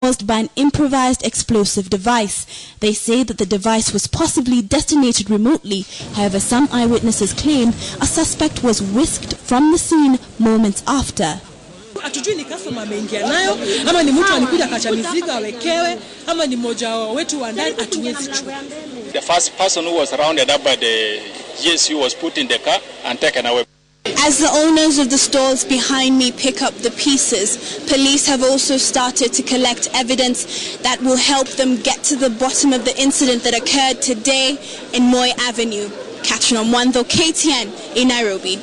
caused by an improvised explosive device. They say that the device was possibly detonated remotely. However, some eyewitnesses claim a suspect was whisked from the scene moments after. Hatujui ni customer ameingia nayo ama ni mtu alikuja kacha mizigo awekewe ama ni mmoja wetu wa ndani, hatuwezi jua. The first person who was rounded up by the GSU was put in the car and taken away. As the owners of the stalls behind me pick up the pieces, police have also started to collect evidence that will help them get to the bottom of the incident that occurred today in Moi Avenue. Catherine Omwando, KTN in Nairobi.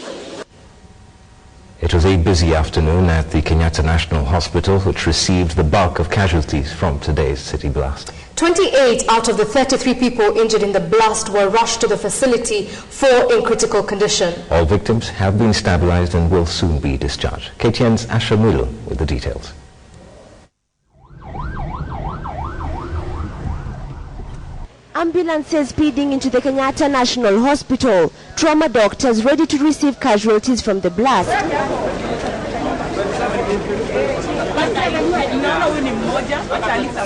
It was a busy afternoon at the Kenyatta National Hospital, which received the bulk of casualties from today's city blast. 28 out of the 33 people injured in the blast were rushed to the facility, 4 in critical condition. All victims have been stabilized and will soon be discharged. KTN's Asha Mulu with the details. Ambulances speeding into the Kenyatta National Hospital. Trauma doctors ready to receive casualties from the blast.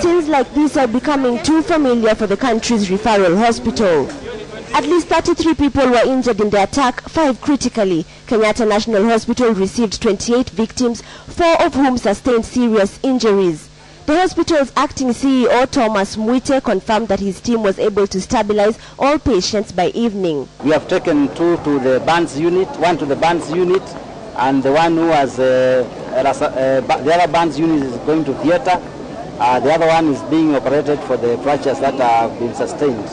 Scenes like these are becoming too familiar for the country's referral hospital. At least 33 people were injured in the attack, 5 critically. Kenyatta National Hospital received 28 victims, 4 of whom sustained serious injuries. The hospital's acting CEO, Thomas Mwite, confirmed that his team was able to stabilize all patients by evening. We have taken 2 to the burns unit, 1 to the burns unit, and the one who has the other burns unit is going to theater. The other one is being operated for the fractures that have been sustained.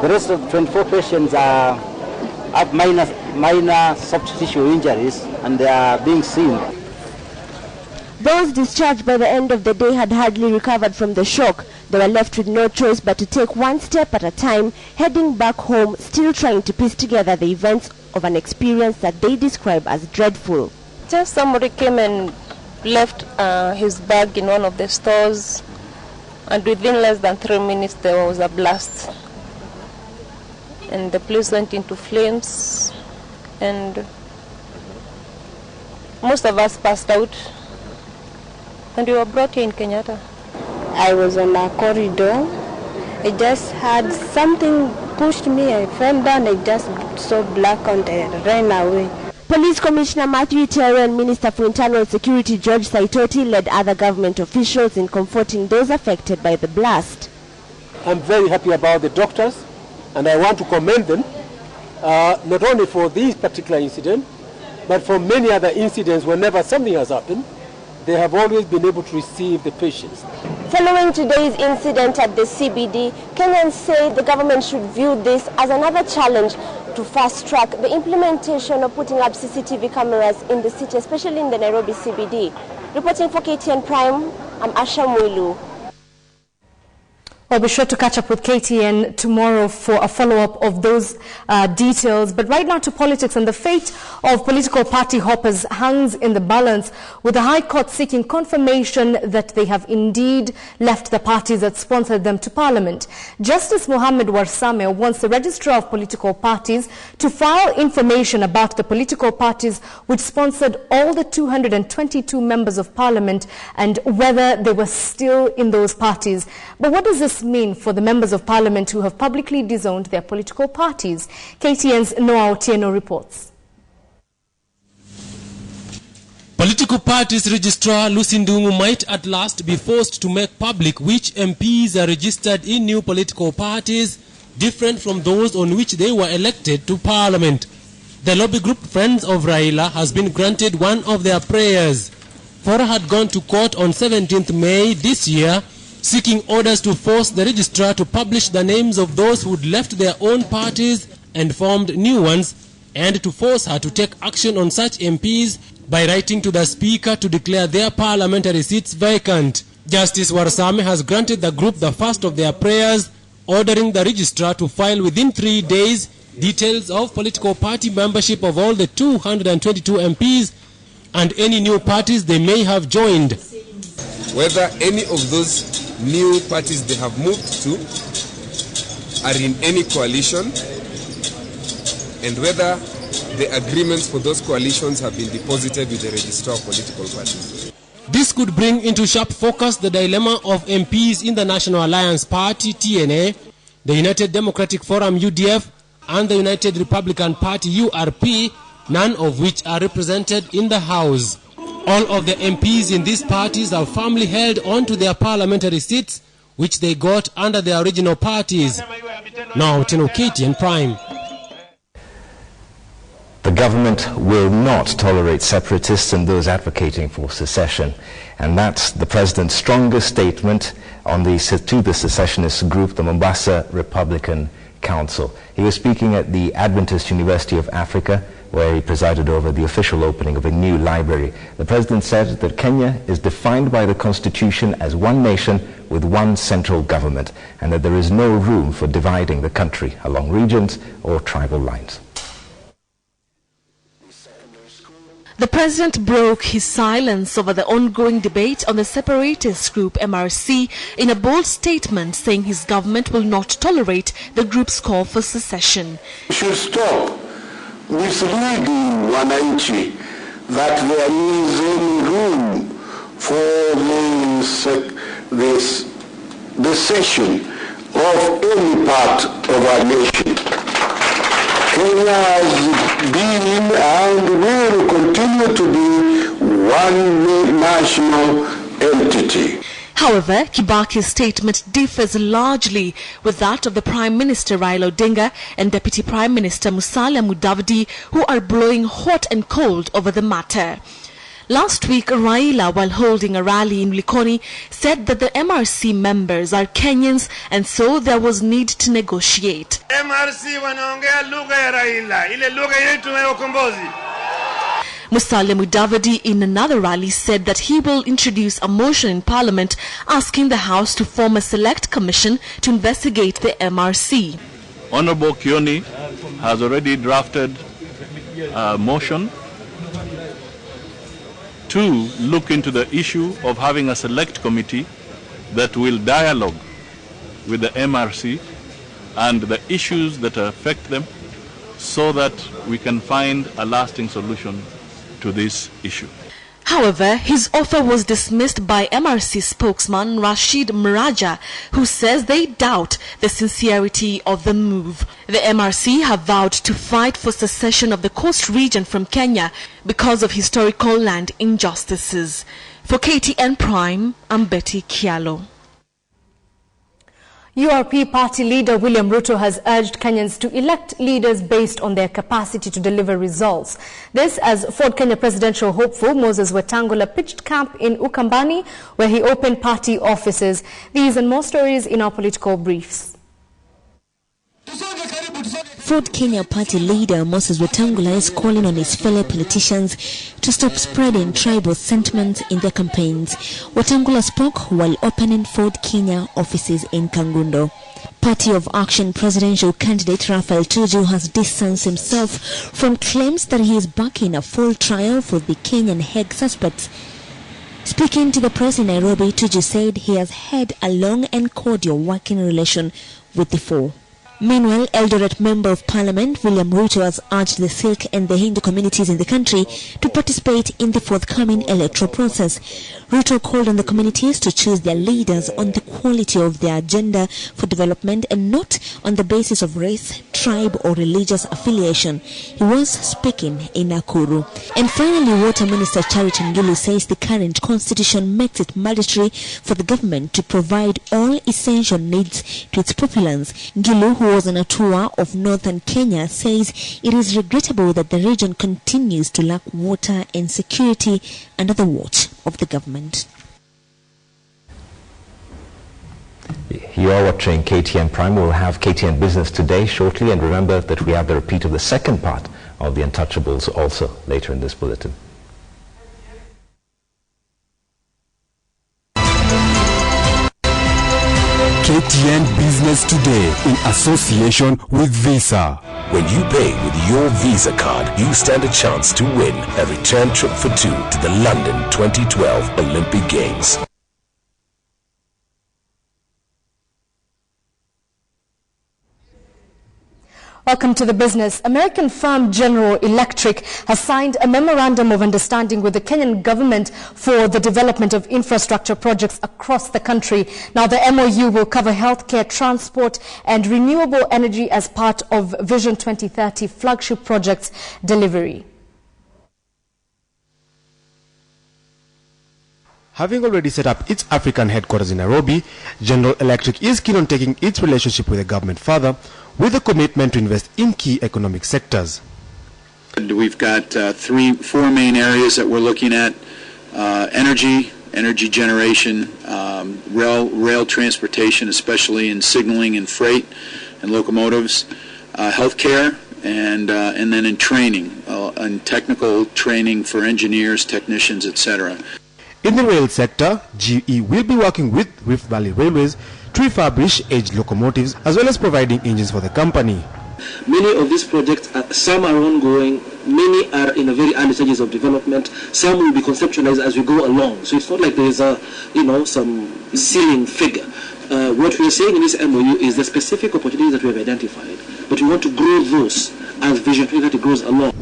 The rest of 24 patients have minor soft tissue injuries, and they are being seen. Those discharged by the end of the day had hardly recovered from the shock. They were left with no choice but to take one step at a time, heading back home, still trying to piece together the events of an experience that they describe as dreadful. Just somebody came and left his bag in one of the stores, and within less than 3 minutes there was a blast. And the place went into flames, and most of us passed out. And we were brought here in Kenyatta. I was on a corridor. I just had something pushed me. I fell down. I just saw black and I ran away. Police Commissioner Matthew Terry and Minister for Internal Security George Saitoti led other government officials in comforting those affected by the blast. I'm very happy about the doctors, and I want to commend them, not only for this particular incident, but for many other incidents. Whenever something has happened, they have always been able to receive the patients. Following today's incident at the CBD, Kenyans say the government should view this as another challenge to fast-track the implementation of putting up CCTV cameras in the city, especially in the Nairobi CBD. Reporting for KTN Prime, I'm Asha Mulu. I'll be sure to catch up with KTN tomorrow for a follow-up of those details. But right now to politics, and the fate of political party hoppers hangs in the balance, with the High Court seeking confirmation that they have indeed left the parties that sponsored them to Parliament. Justice Mohammed Warsame wants the Registrar of Political Parties to file information about the political parties which sponsored all the 222 members of Parliament and whether they were still in those parties. But what does this mean for the members of Parliament who have publicly disowned their political parties? KTN's Noah Otieno reports. Political parties registrar Lucy Ndungu might at last be forced to make public which MPs are registered in new political parties different from those on which they were elected to Parliament. The lobby group Friends of Raila has been granted one of their prayers. Fora had gone to court on 17th May this year, seeking orders to force the registrar to publish the names of those who'd left their own parties and formed new ones, and to force her to take action on such MPs by writing to the Speaker to declare their parliamentary seats vacant. Justice Warsame has granted the group the first of their prayers, ordering the registrar to file within 3 days details of political party membership of all the 222 MPs and any new parties they may have joined. Whether any of those new parties they have moved to are in any coalition, and whether the agreements for those coalitions have been deposited with the Registrar of Political Parties. This could bring into sharp focus the dilemma of MPs in the National Alliance Party, TNA, the United Democratic Forum, UDF, and the United Republican Party, URP, none of which are represented in the House. All of the MPs in these parties are firmly held on to their parliamentary seats, which they got under their original parties. Now, Tino KTN Prime. The government will not tolerate separatists and those advocating for secession. And that's the president's strongest statement on to the secessionist group, the Mombasa Republican Council. He was speaking at the Adventist University of Africa, where he presided over the official opening of a new library. The president said that Kenya is defined by the Constitution as one nation with one central government, and that there is no room for dividing the country along regions or tribal lines. The president broke his silence over the ongoing debate on the separatist group MRC in a bold statement, saying his government will not tolerate the group's call for secession. We should stop misleading wananchi that there is any room for the cession of any part of our nation. Kenya has been and will continue to be one national entity. However, Kibaki's statement differs largely with that of the Prime Minister Raila Odinga and Deputy Prime Minister Musalia Mudavadi, who are blowing hot and cold over the matter. Last week, Raila, while holding a rally in Likoni, said that the MRC members are Kenyans and so there was need to negotiate. MRC wanaongea lugha ya Raila, ile lugha yetu ya ukombozi. Musalia Mudavadi in another rally said that he will introduce a motion in Parliament asking the House to form a select commission to investigate the MRC. Honorable Kioni has already drafted a motion to look into the issue of having a select committee that will dialogue with the MRC and the issues that affect them so that we can find a lasting solution to this issue. However, his offer was dismissed by MRC spokesman Rashid Mraja, who says they doubt the sincerity of the move. The MRC have vowed to fight for secession of the coast region from Kenya because of historical land injustices. For KTN Prime, I'm Betty Kialo. URP party leader William Ruto has urged Kenyans to elect leaders based on their capacity to deliver results. This as Ford Kenya presidential hopeful Moses Wetangula pitched camp in Ukambani, where he opened party offices. These and more stories in our political briefs. Ford Kenya party leader Moses Wetangula is calling on his fellow politicians to stop spreading tribal sentiments in their campaigns. Wetangula spoke while opening Ford Kenya offices in Kangundo. Party of Action presidential candidate Raphael Tuju has distanced himself from claims that he is backing a full trial for the Kenyan Hague suspects. Speaking to the press in Nairobi, Tuju said he has had a long and cordial working relation with the four. Meanwhile, Eldoret Member of Parliament William Ruto has urged the Sikh and the Hindu communities in the country to participate in the forthcoming electoral process. Ruto called on the communities to choose their leaders on the quality of their agenda for development and not on the basis of race, tribe or religious affiliation. He was speaking in Nakuru. And finally, Water Minister Charity Ngilu says the current constitution makes it mandatory for the government to provide all essential needs to its populace. Ngilu, who was on a tour of northern Kenya, says it is regrettable that the region continues to lack water and security under the watch of the government. You are watching KTN Prime. We'll have KTN Business Today shortly, and remember that we have the repeat of the second part of The Untouchables also later in this bulletin. KTN Business Today in association with Visa. When you pay with your Visa card, you stand a chance to win a return trip for two to the London 2012 Olympic Games. Welcome to the business. American firm General Electric has signed a memorandum of understanding with the Kenyan government for the development of infrastructure projects across the country. Now, the MOU will cover healthcare, transport and renewable energy as part of Vision 2030 flagship projects delivery. Having already set up its African headquarters in Nairobi, General Electric is keen on taking its relationship with the government further, with a commitment to invest in key economic sectors. We've got four main areas that we're looking at: energy generation, rail transportation, especially in signaling and freight and locomotives, healthcare, and then in training, and technical training for engineers, technicians, etc. In the rail sector, GE will be working with Rift Valley Railways to refurbish aged locomotives as well as providing engines for the company. Many of these projects, some are ongoing, many are in the very early stages of development, some will be conceptualized as we go along. So it's not like there is some ceiling figure. What we are saying in this MOU is the specific opportunities that we have identified, but we want to grow those as Vision 2030 grows along.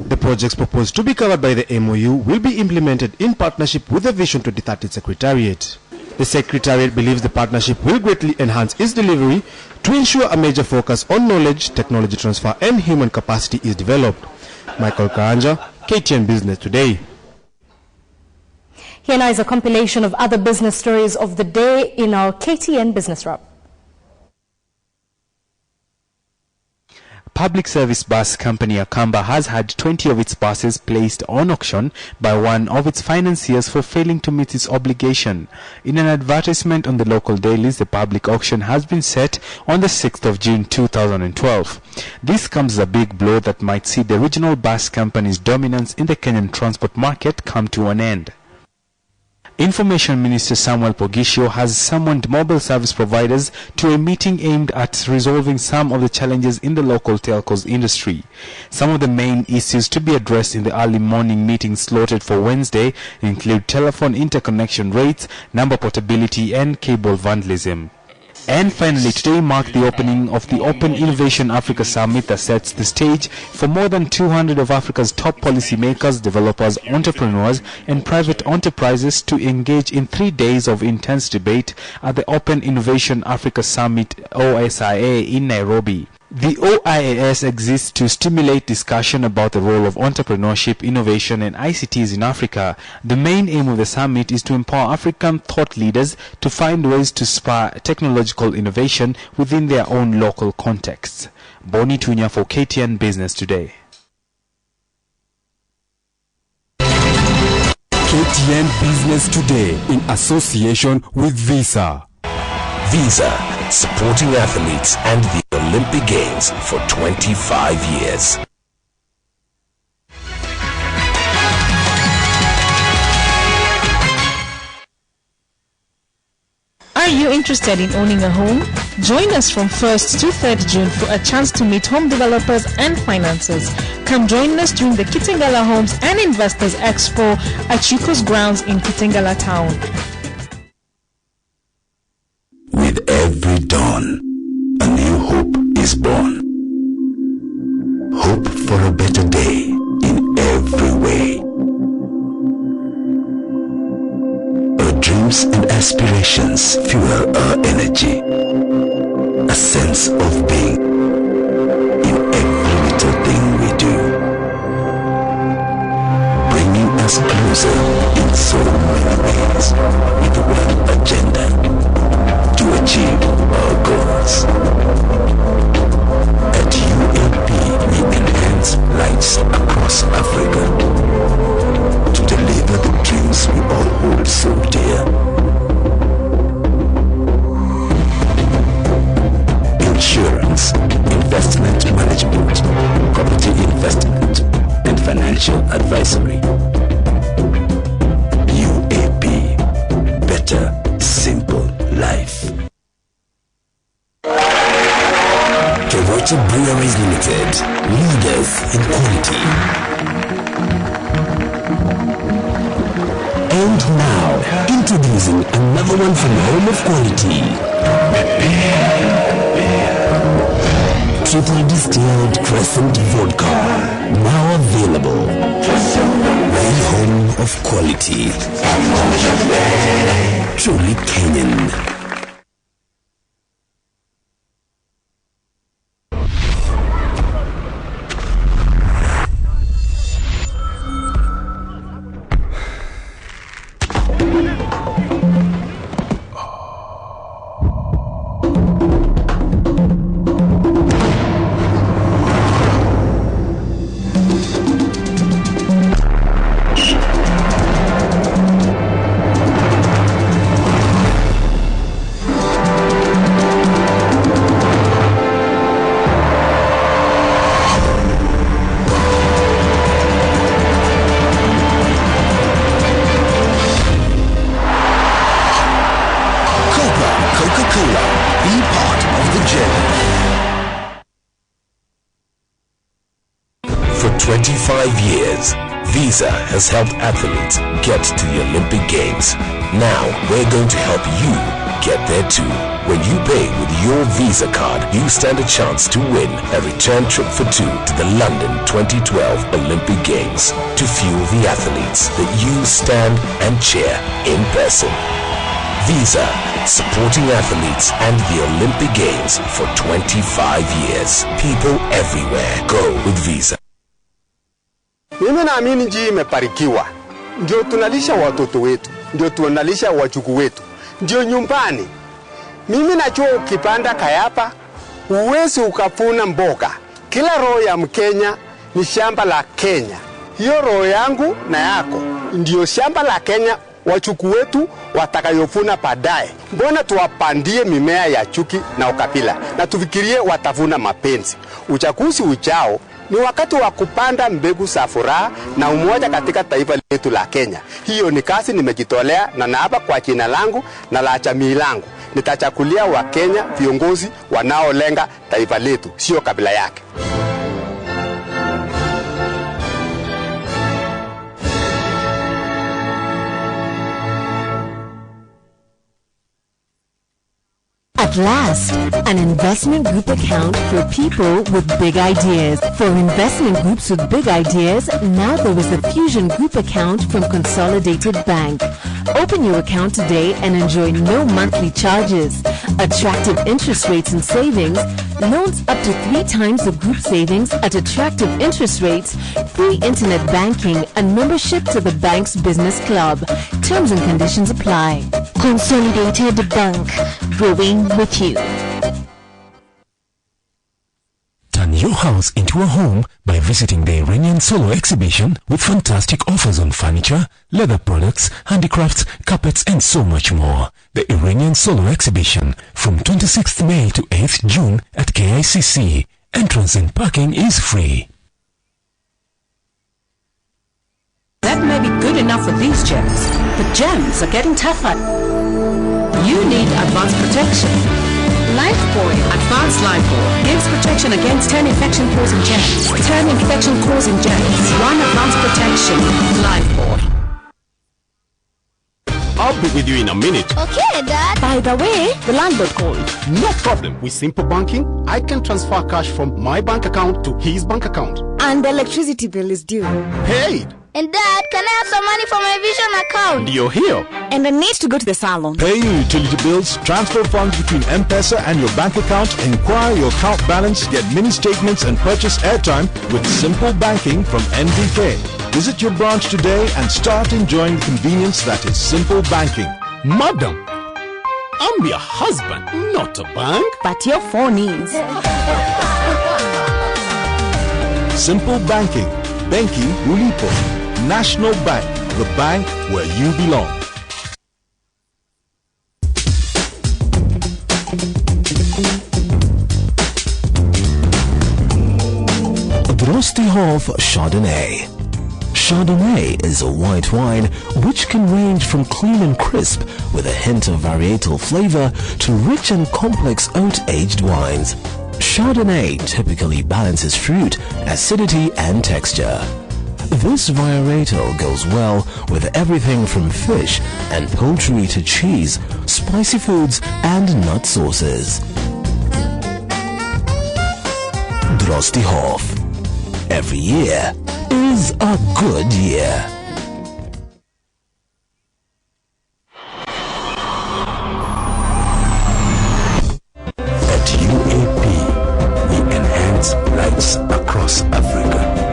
The projects proposed to be covered by the MOU will be implemented in partnership with the Vision 2030 Secretariat. The Secretariat believes the partnership will greatly enhance its delivery to ensure a major focus on knowledge, technology transfer and human capacity is developed. Michael Karanja, KTN Business Today. Here now is a compilation of other business stories of the day in our KTN Business Wrap. Public service bus company Akamba has had 20 of its buses placed on auction by one of its financiers for failing to meet its obligation. In an advertisement on the local dailies, the public auction has been set on the 6th of June 2012. This comes as a big blow that might see the regional bus company's dominance in the Kenyan transport market come to an end. Information Minister Samuel Pogisho has summoned mobile service providers to a meeting aimed at resolving some of the challenges in the local telcos industry. Some of the main issues to be addressed in the early morning meeting slotted for Wednesday include telephone interconnection rates, number portability and cable vandalism. And finally, today marked the opening of the Open Innovation Africa Summit that sets the stage for more than 200 of Africa's top policymakers, developers, entrepreneurs, and private enterprises to engage in 3 days of intense debate at the Open Innovation Africa Summit OSIA in Nairobi. The OIAS exists to stimulate discussion about the role of entrepreneurship, innovation and ICTs in Africa. The main aim of the summit is to empower African thought leaders to find ways to spur technological innovation within their own local contexts. Boni Tunya for KTN Business Today. KTN Business Today in association with Visa. Visa, supporting athletes and the Olympic Games for 25 years. Are you interested in owning a home? Join us from 1st to 3rd June for a chance to meet home developers and financiers. Come join us during the Kitengela Homes and Investors Expo at Chico's grounds in Kitengela Town. With every dawn, a new hope is born. Hope for a better day in every way. Our dreams and aspirations fuel our energy. A sense of being in every little thing we do. Bringing us closer in so many ways with one agenda. To achieve our goals. At UAP, we enhance lives across Africa to deliver the dreams we all hold so dear. Insurance, investment management, property investment, and financial advisory. UAP, better, simple life. Kevocha Breweries Limited, leaders in quality. And now, introducing another one from Home of Quality. triple distilled Crescent vodka, now available. The home of quality. Truly Kenyan. For 25 years, Visa has helped athletes get to the Olympic Games. Now, we're going to help you get there too. When you pay with your Visa card, you stand a chance to win a return trip for two to the London 2012 Olympic Games to fuel the athletes that you stand and cheer in person. Visa, supporting athletes and the Olympic Games for 25 years. People everywhere go with Visa. Mimi naamini nchi imebarikiwa. Ndio tunalisha watoto wetu, ndio tunalisha wajukuu wetu, ndio nyumbani. Mimi najua ukipanda kayapa, uwezi ukavuna mboga. Kila roho ya Mkenya ni shamba la Kenya. Hiyo roho yangu na yako ndio shamba la Kenya, wajukuu wetu watakayovuna baadaye. Mbona tuwapandie mimea ya chuki na ukabila na tufikirie watavuna mapenzi? Uchaguzi ujao ni wakati wa kupanda mbegu za furaha na umoja katika taifa letu la Kenya. Hiyo ni kazi nimejitolea, na naapa kwa jina langu na la jamii langu nitachagulia wa Kenya viongozi wanaolenga taifa letu, sio kabila yake. At last, an investment group account for people with big ideas. For investment groups with big ideas, now there is the Fusion Group account from Consolidated Bank. Open your account today and enjoy no monthly charges, attractive interest rates and savings, loans up to 3 times the group savings at attractive interest rates, free internet banking, and membership to the bank's business club. Terms and conditions apply. Consolidated Bank, growing with you. Turn your house into a home by visiting the Iranian Solo exhibition with fantastic offers on furniture, leather products, handicrafts, carpets, and so much more. The Iranian Solo exhibition from 26th May to 8th June at KICC. Entrance and parking is free. That may be good enough for these germs, but germs are getting tougher. You need advanced protection. Lifebuoy Advanced Lifebuoy gives protection against 10 infection-causing germs. 10 infection-causing germs. 1 advanced protection. Lifebuoy. I'll be with you in a minute. Okay, Dad. By the way, the landlord called. No problem. With Simple Banking, I can transfer cash from my bank account to his bank account. And the electricity bill is due. Paid. And Dad, can I have some money for my Vision account? You're here. And I need to go to the salon. Pay your utility bills, transfer funds between M-Pesa and your bank account, inquire your account balance, get mini statements, and purchase airtime with Simple Banking from NBK. Visit your branch today and start enjoying the convenience that is Simple Banking. Madam, I'm your husband, not a bank. But your phone is. Simple Banking. Benki Ulipo. National Bank. The bank where you belong. Drostihov Chardonnay. Chardonnay is a white wine which can range from clean and crisp with a hint of varietal flavor to rich and complex oat-aged wines. Chardonnay typically balances fruit, acidity and texture. This varietal goes well with everything from fish and poultry to cheese, spicy foods and nut sauces. Frosty Hoff. Every year is a good year. At UAP, we enhance lives across Africa.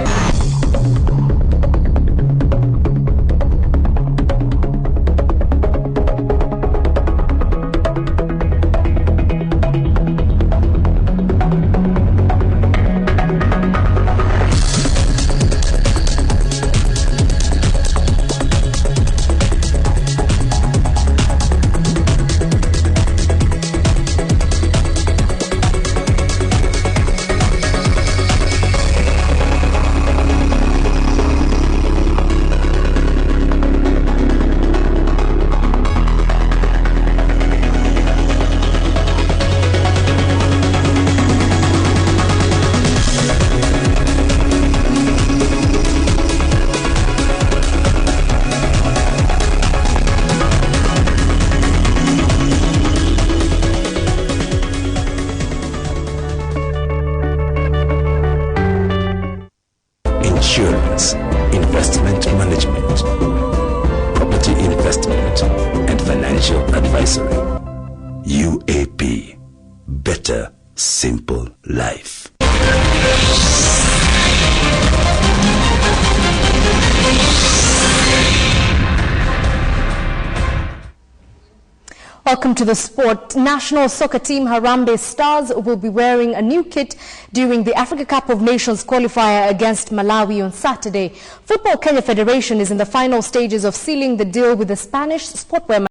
Insurance, investment management, property investment, and financial advisory. UAP, better, simple life. Welcome to the sport. National soccer team Harambee Stars will be wearing a new kit during the Africa Cup of Nations qualifier against Malawi on Saturday. Football Kenya Federation is in the final stages of sealing the deal with the Spanish sportwear